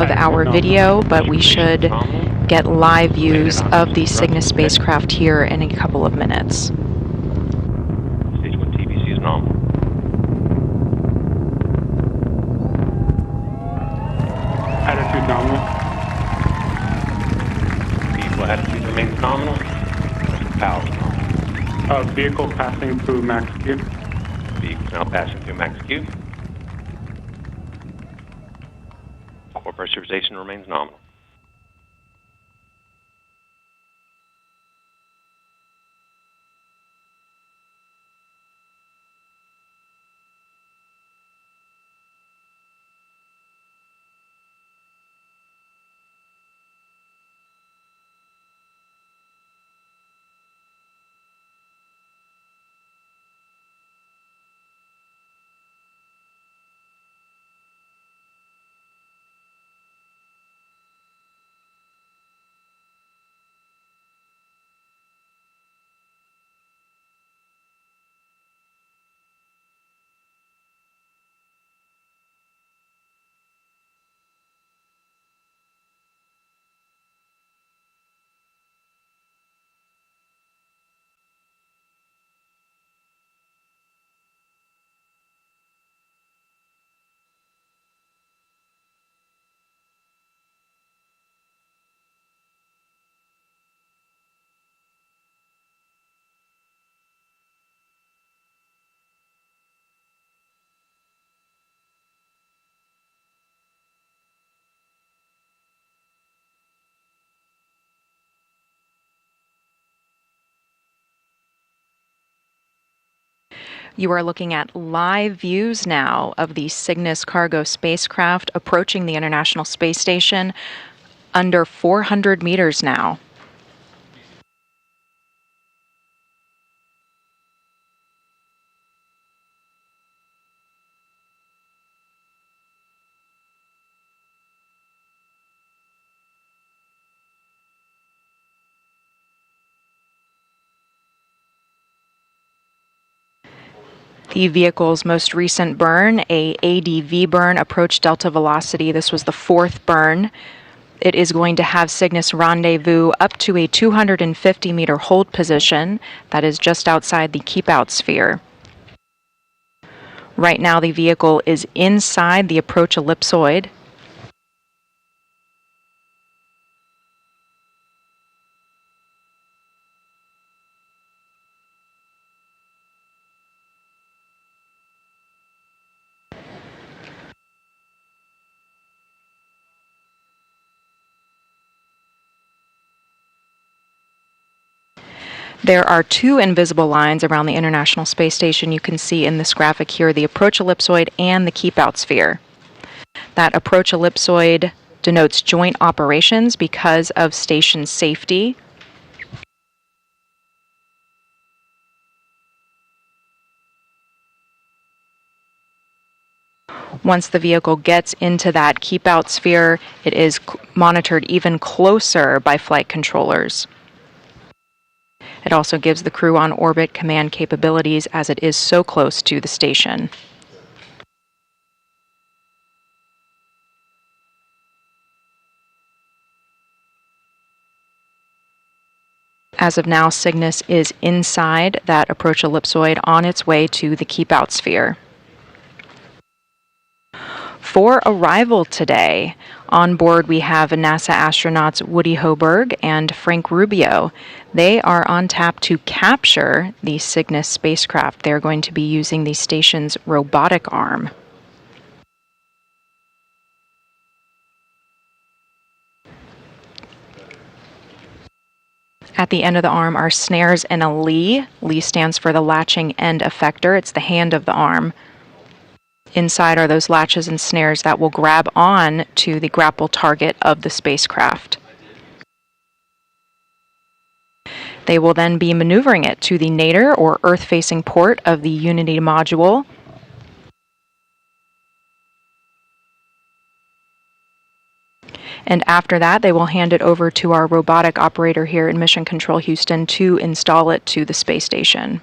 of our video, but we should get live views of the Cygnus spacecraft here in a couple of minutes. Stage 1 TVC is nominal. Attitude nominal. Vehicle attitude remains nominal. Power is nominal. Vehicle passing through max Q. Vehicle now passing through max Q. Core pressurization remains nominal. You are looking at live views now of the Cygnus cargo spacecraft approaching the International Space Station, under 400 meters now. The vehicle's most recent burn, a ADV burn, approached delta velocity. This was the fourth burn. It is going to have Cygnus rendezvous up to a 250-meter hold position that is just outside the keep-out sphere. Right now, the vehicle is inside the approach ellipsoid. There are two invisible lines around the International Space Station. You can see in this graphic here the approach ellipsoid and the keep-out sphere. That approach ellipsoid denotes joint operations because of station safety. Once the vehicle gets into that keep-out sphere, it is monitored even closer by flight controllers. It also gives the crew on orbit command capabilities as it is so close to the station. As of now, Cygnus is inside that approach ellipsoid on its way to the keep-out sphere. For arrival today, on board we have NASA astronauts Woody Hoberg and Frank Rubio. They are on tap to capture the Cygnus spacecraft. They're going to be using the station's robotic arm. At the end of the arm are snares and a lead. Lead stands for the latching end effector. It's the hand of the arm. Inside are those latches and snares that will grab on to the grapple target of the spacecraft. They will then be maneuvering it to the nadir or Earth-facing port of the Unity module. And after that, they will hand it over to our robotic operator here in Mission Control Houston to install it to the space station.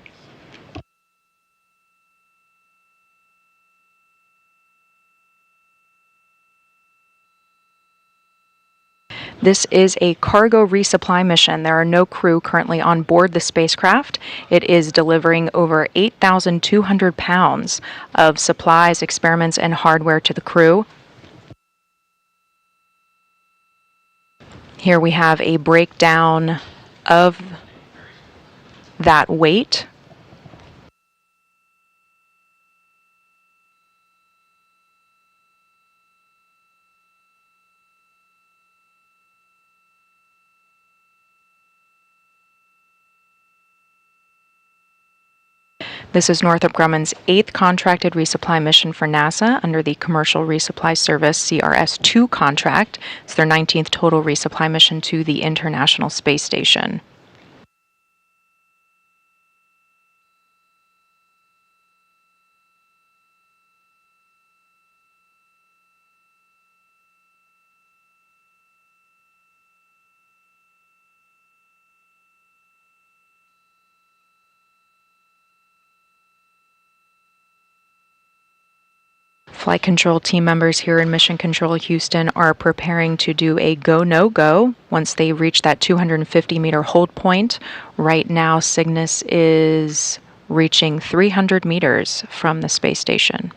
This is a cargo resupply mission. There are no crew currently on board the spacecraft. It is delivering over 8,200 pounds of supplies, experiments, and hardware to the crew. Here we have a breakdown of that weight. This is Northrop Grumman's 8th contracted resupply mission for NASA under the Commercial Resupply Service CRS-2 contract. It's their 19th total resupply mission to the International Space Station. Flight control team members here in Mission Control Houston are preparing to do a go, no go once they reach that 250-meter hold point. Right now, Cygnus is reaching 300 meters from the space station.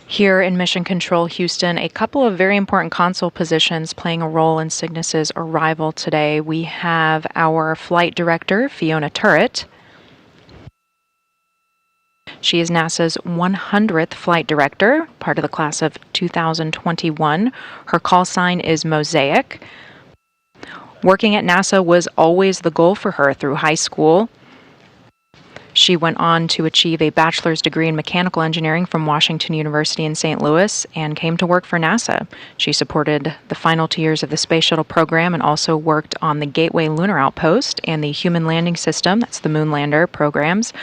Here in Mission Control Houston, a couple of very important console positions playing a role in Cygnus's arrival today. We have our flight director, Fiona Turret. She is NASA's 100th flight director, part of the class of 2021. Her call sign is Mosaic. Working at NASA was always the goal for her through high school. She went on to achieve a bachelor's degree in mechanical engineering from Washington University in St. Louis and came to work for NASA. She supported the final 2 years of the Space Shuttle program and also worked on the Gateway Lunar Outpost and the Human Landing System, that's the Moonlander programs,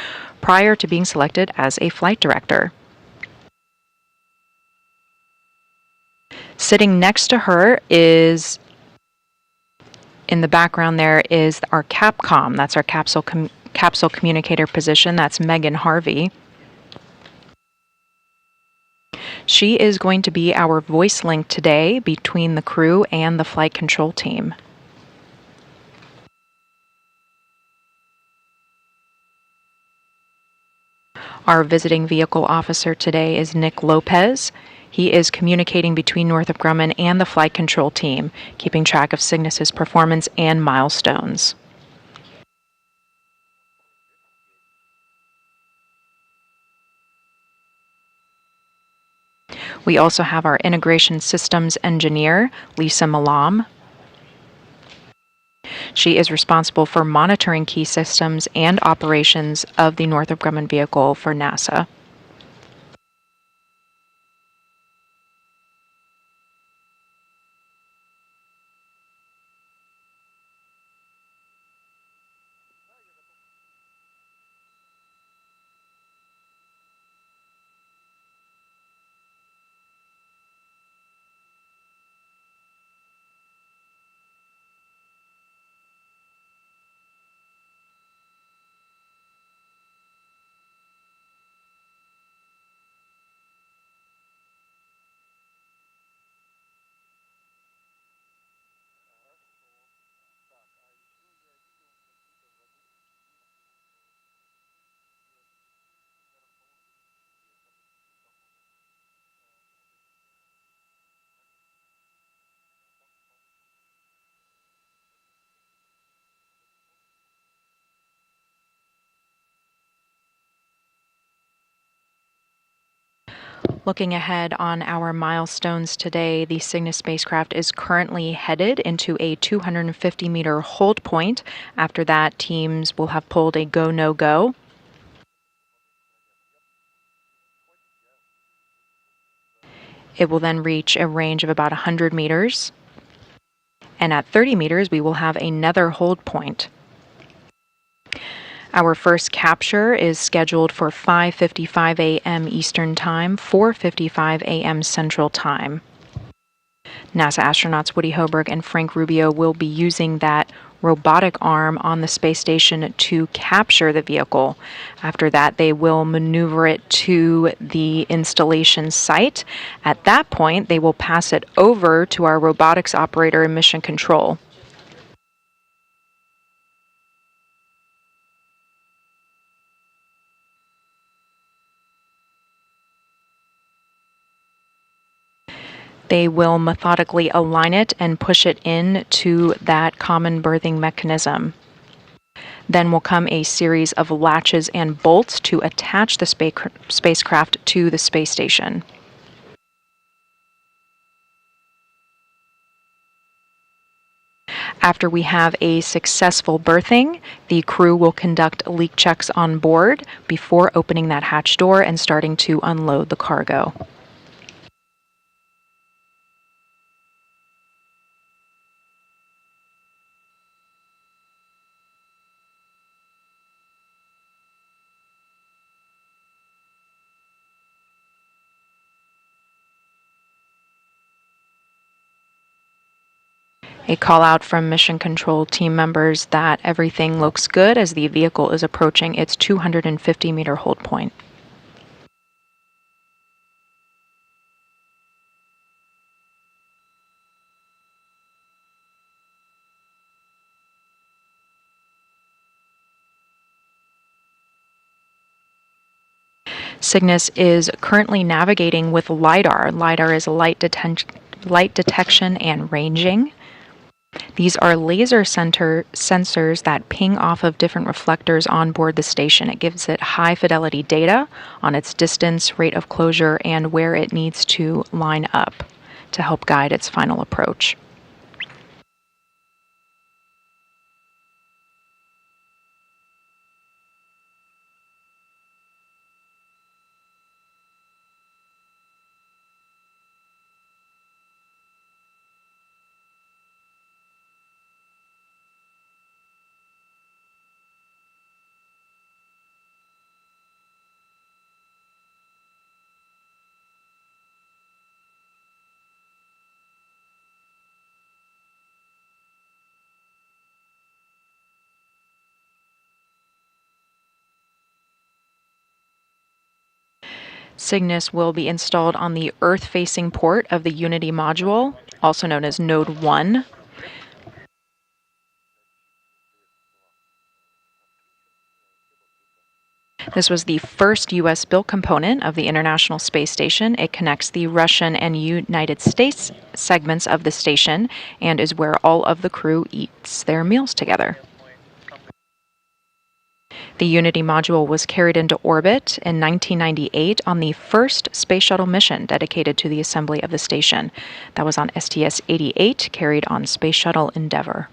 prior to being selected as a flight director. Sitting next to her is, in the background there, is our Capcom, that's our capsule communicator position. That's Megan Harvey. She is going to be our voice link today between the crew and the flight control team. Our visiting vehicle officer today is Nick Lopez. He is communicating between Northrop Grumman and the flight control team, keeping track of Cygnus's performance and milestones. We also have our integration systems engineer, Lisa Malam. She is responsible for monitoring key systems and operations of the Northrop Grumman vehicle for NASA. Looking ahead on our milestones today, the Cygnus spacecraft is currently headed into a 250-meter hold point. After that, teams will have pulled a go, no go. It will then reach a range of about 100 meters. And at 30 meters, we will have another hold point. Our first capture is scheduled for 5:55 a.m. Eastern Time, 4:55 a.m. Central Time. NASA astronauts Woody Hoburg and Frank Rubio will be using that robotic arm on the space station to capture the vehicle. After that, they will maneuver it to the installation site. At that point, they will pass it over to our robotics operator in Mission Control. They will methodically align it and push it into that common berthing mechanism. Then will come a series of latches and bolts to attach the spacecraft to the space station. After we have a successful berthing, the crew will conduct leak checks on board before opening that hatch door and starting to unload the cargo. A call out from Mission Control team members that everything looks good as the vehicle is approaching its 250-meter hold point. Cygnus is currently navigating with LiDAR. LiDAR is light detection and ranging. These are laser sensors that ping off of different reflectors on board the station. It gives it high fidelity data on its distance, rate of closure, and where it needs to line up to help guide its final approach. Cygnus will be installed on the Earth-facing port of the Unity module, also known as Node 1. This was the first U.S.-built component of the International Space Station. It connects the Russian and United States segments of the station and is where all of the crew eats their meals together. The Unity module was carried into orbit in 1998 on the first space shuttle mission dedicated to the assembly of the station. That was on STS-88, carried on Space Shuttle Endeavour.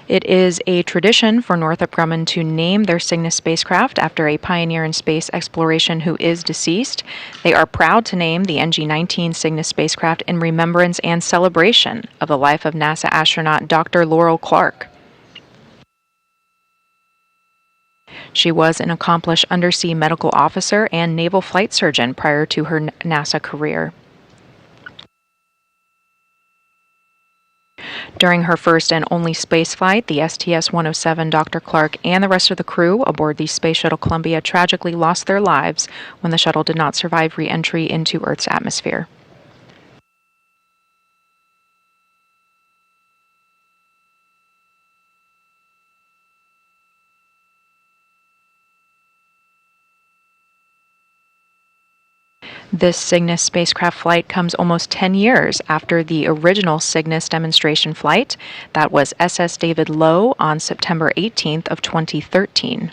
It is a tradition for Northrop Grumman to name their Cygnus spacecraft after a pioneer in space exploration who is deceased. They are proud to name the NG-19 Cygnus spacecraft in remembrance and celebration of the life of NASA astronaut Dr. Laurel Clark. She was an accomplished undersea medical officer and naval flight surgeon prior to her NASA career. During her first and only spaceflight, the STS-107, Dr. Clark and the rest of the crew aboard the Space Shuttle Columbia tragically lost their lives when the shuttle did not survive re-entry into Earth's atmosphere. This Cygnus spacecraft flight comes almost 10 years after the original Cygnus demonstration flight. That was SS David Low on September 18th of 2013.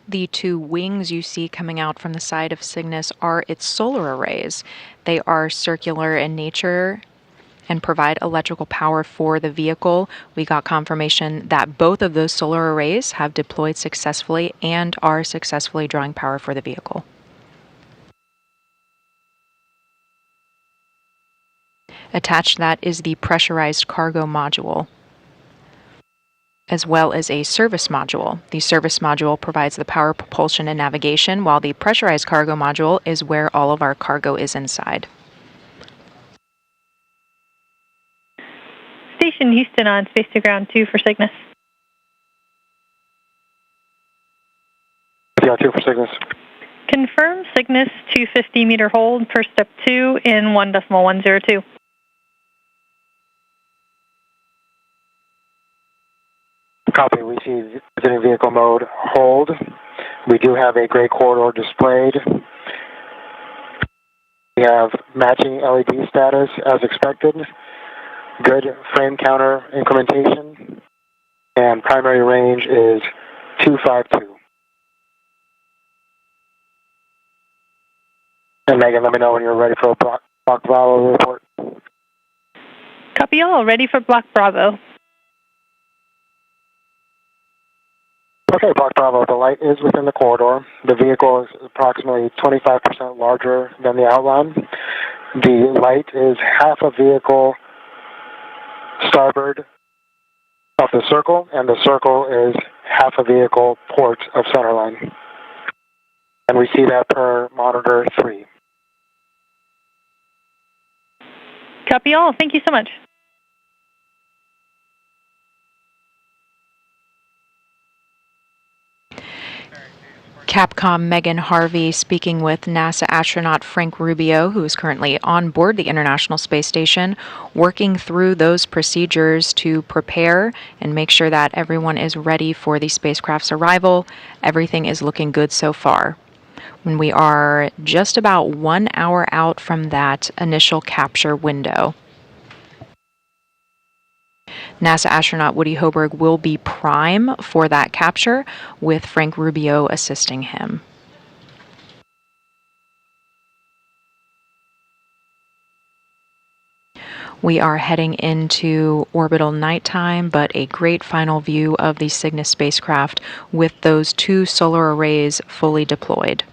The two wings you see coming out from the side of Cygnus are its solar arrays. They are circular in nature and provide electrical power for the vehicle. We got confirmation that both of those solar arrays have deployed successfully and are successfully drawing power for the vehicle. Attached to that is the pressurized cargo module, as well as a service module. The service module provides the power, propulsion, and navigation, while the pressurized cargo module is where all of our cargo is inside. Station Houston on Space to Ground 2 for Cygnus. Yeah, 2 for Cygnus. Confirm Cygnus 250-meter hold per step 2 in 1.102. Copy. We see visiting vehicle mode hold. We do have a gray corridor displayed. We have matching LED status as expected. Good frame counter incrementation. And primary range is 252. And Megan, let me know when you're ready for a Block Bravo report. Copy all. Ready for Block Bravo. Okay, Block Bravo, the light is within the corridor. The vehicle is approximately 25% larger than the outline. The light is half a vehicle starboard of the circle, and the circle is half a vehicle port of centerline. And we see that per monitor 3. Copy all. Thank you so much. Capcom Megan Harvey speaking with NASA astronaut Frank Rubio, who is currently on board the International Space Station, working through those procedures to prepare and make sure that everyone is ready for the spacecraft's arrival. Everything is looking good so far. When we are just about 1 hour out from that initial capture window. NASA astronaut Woody Hoberg will be prime for that capture, with Frank Rubio assisting him. We are heading into orbital nighttime, but a great final view of the Cygnus spacecraft with those 2 solar arrays fully deployed.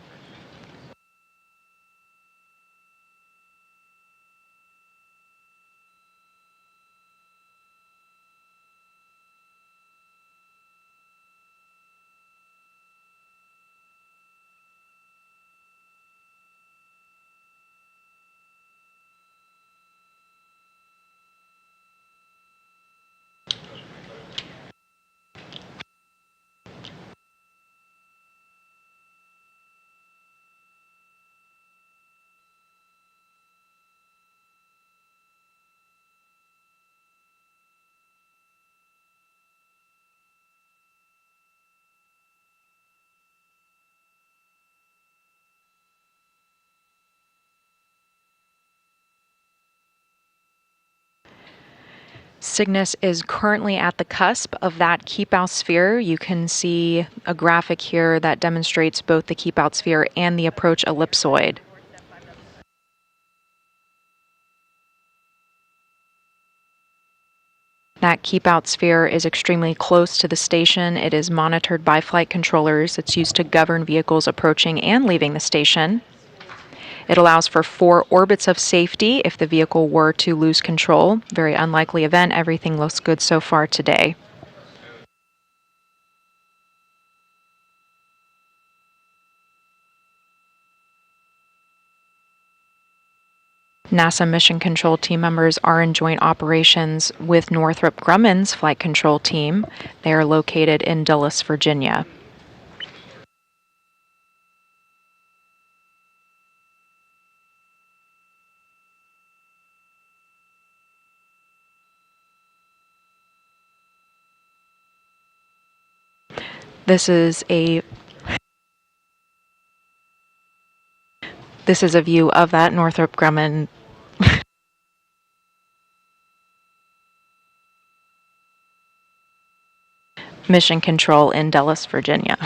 Cygnus is currently at the cusp of that keep-out sphere. You can see a graphic here that demonstrates both the keep-out sphere and the approach ellipsoid. That keep-out sphere is extremely close to the station. It is monitored by flight controllers. It's used to govern vehicles approaching and leaving the station. It allows for 4 orbits of safety if the vehicle were to lose control. Very unlikely event. Everything looks good so far today. NASA Mission Control team members are in joint operations with Northrop Grumman's flight control team. They are located in Dulles, Virginia. This is a view of that Northrop Grumman Mission Control in Dulles, Virginia.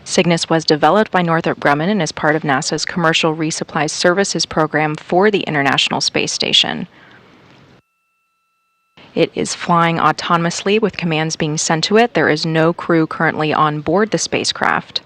Cygnus was developed by Northrop Grumman and is part of NASA's Commercial Resupply Services program for the International Space Station. It is flying autonomously with commands being sent to it. There is no crew currently on board the spacecraft.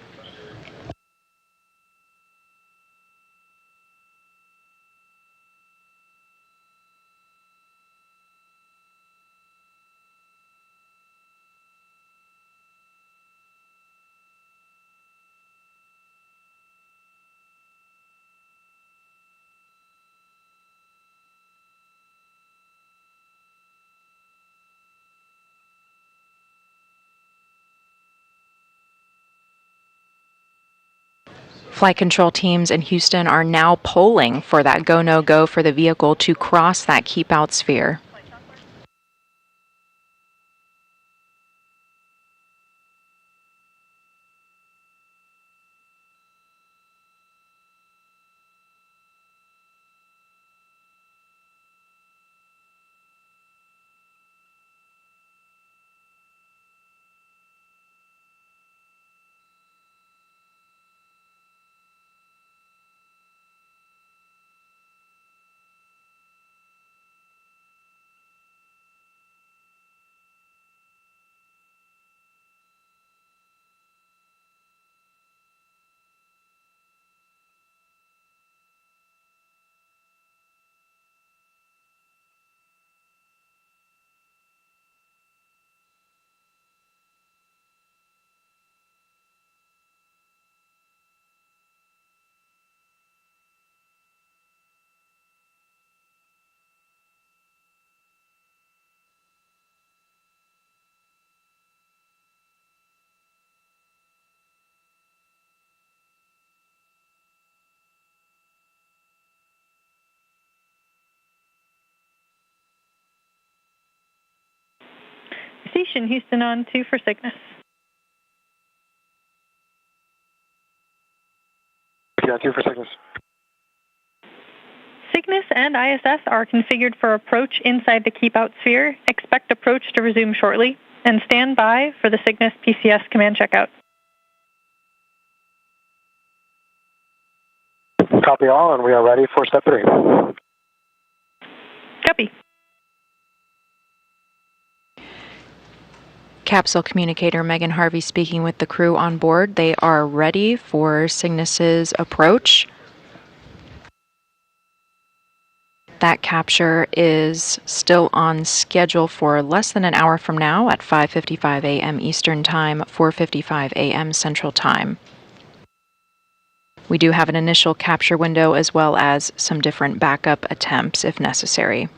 Flight control teams in Houston are now polling for that go, no go for the vehicle to cross that keep out sphere. Station Houston on 2 for Cygnus. Yeah, 2 for Cygnus. Cygnus and ISS are configured for approach inside the keep-out sphere. Expect approach to resume shortly, and stand by for the Cygnus PCS command checkout. Copy all, and we are ready for step 3. Copy. Capsule communicator Megan Harvey speaking with the crew on board. They are ready for Cygnus's approach. That capture is still on schedule for less than an hour from now at 5:55 a.m. Eastern Time, 4:55 a.m. Central Time. We do have an initial capture window as well as some different backup attempts if necessary.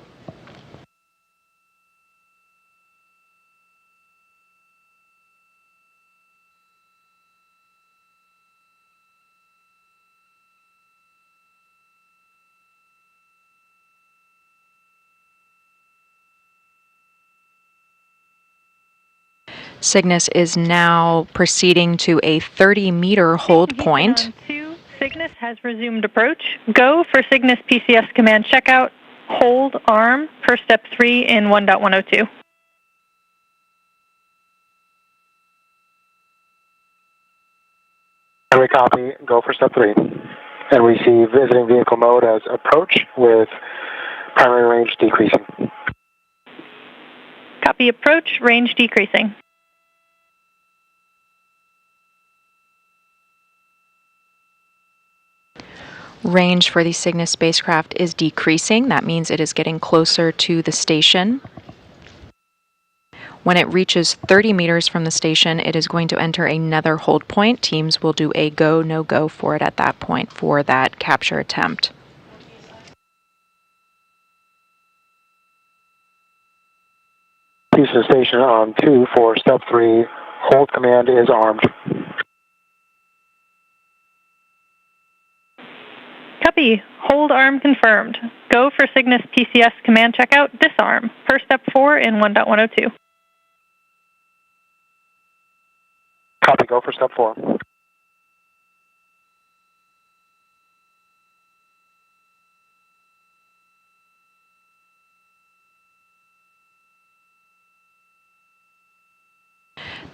Cygnus is now proceeding to a 30-meter hold point. Cygnus has resumed approach. Go for Cygnus PCS command checkout. Hold arm per step 3 in 1.102. . Every copy, go for step 3. And we see visiting vehicle mode as approach with primary range decreasing. Copy approach, range decreasing. Range for the Cygnus spacecraft is decreasing. That means it is getting closer to the station. When it reaches 30 meters from the station, it is going to enter another hold point. Teams will do a go, no-go for it at that point for that capture attempt. Houston Station on 2 for step 3. Hold command is armed. Copy. Hold arm confirmed. Go for Cygnus PCS command checkout, disarm, per step 4 in 1.102. Copy, go for step 4.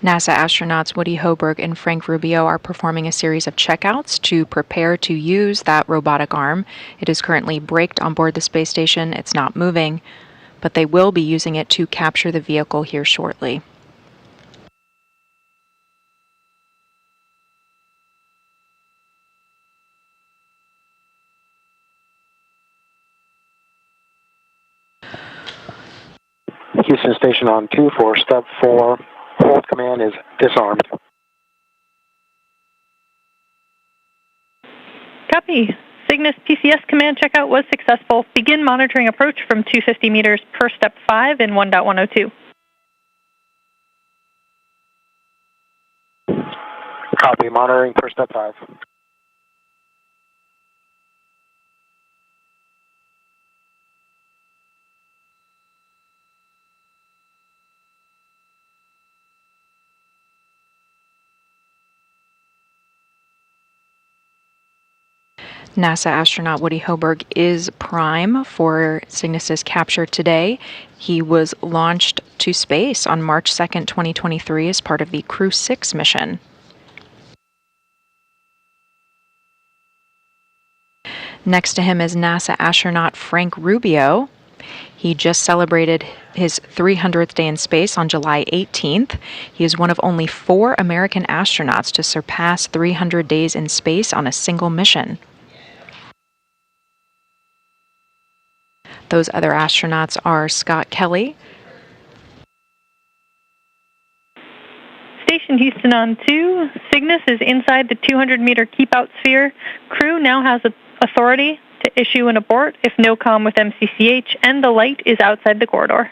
NASA astronauts Woody Hoburg and Frank Rubio are performing a series of checkouts to prepare to use that robotic arm. It is currently braked on board the space station. It's not moving, but they will be using it to capture the vehicle here shortly. Houston Station on 2 for step 4. Hold command is disarmed. Copy. Cygnus PCS command checkout was successful. Begin monitoring approach from 250 meters per step 5 in 1.102. Copy, monitoring per step 5. NASA astronaut Woody Hoburg is prime for Cygnus's capture today. He was launched to space on March 2nd, 2023 as part of the Crew 6 mission. Next to him is NASA astronaut Frank Rubio. He just celebrated his 300th day in space on July 18th. He is one of only 4 American astronauts to surpass 300 days in space on a single mission. Those other astronauts are Scott Kelly. Station Houston on 2. Cygnus is inside the 200-meter keep-out sphere. Crew now has authority to issue an abort if no comm with MCCH, and the light is outside the corridor.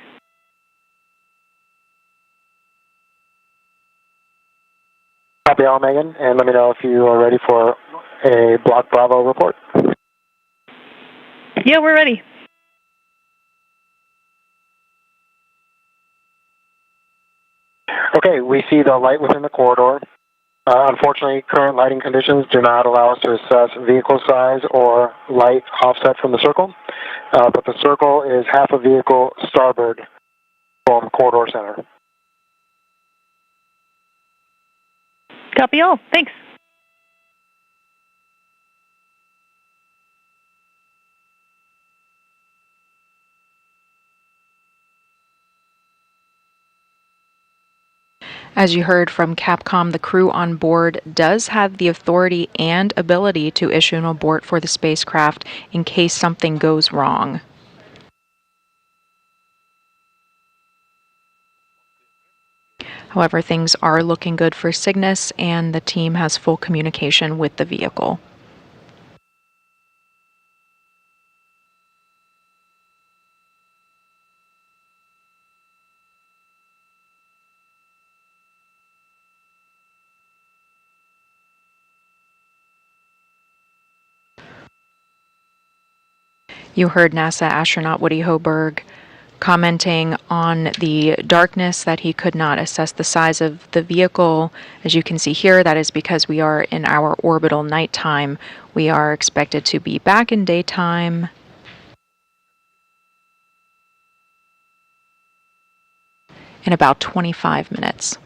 Copy all, Megan, and let me know if you are ready for a Block Bravo report. Yeah, we're ready. Okay, we see the light within the corridor. Unfortunately, current lighting conditions do not allow us to assess vehicle size or light offset from the circle, but the circle is half a vehicle starboard from corridor center. Copy all. Thanks. As you heard from Capcom, the crew on board does have the authority and ability to issue an abort for the spacecraft in case something goes wrong. However, things are looking good for Cygnus, and the team has full communication with the vehicle. You heard NASA astronaut Woody Hoburg commenting on the darkness, that he could not assess the size of the vehicle. As you can see here, that is because we are in our orbital nighttime. We are expected to be back in daytime in about 25 minutes.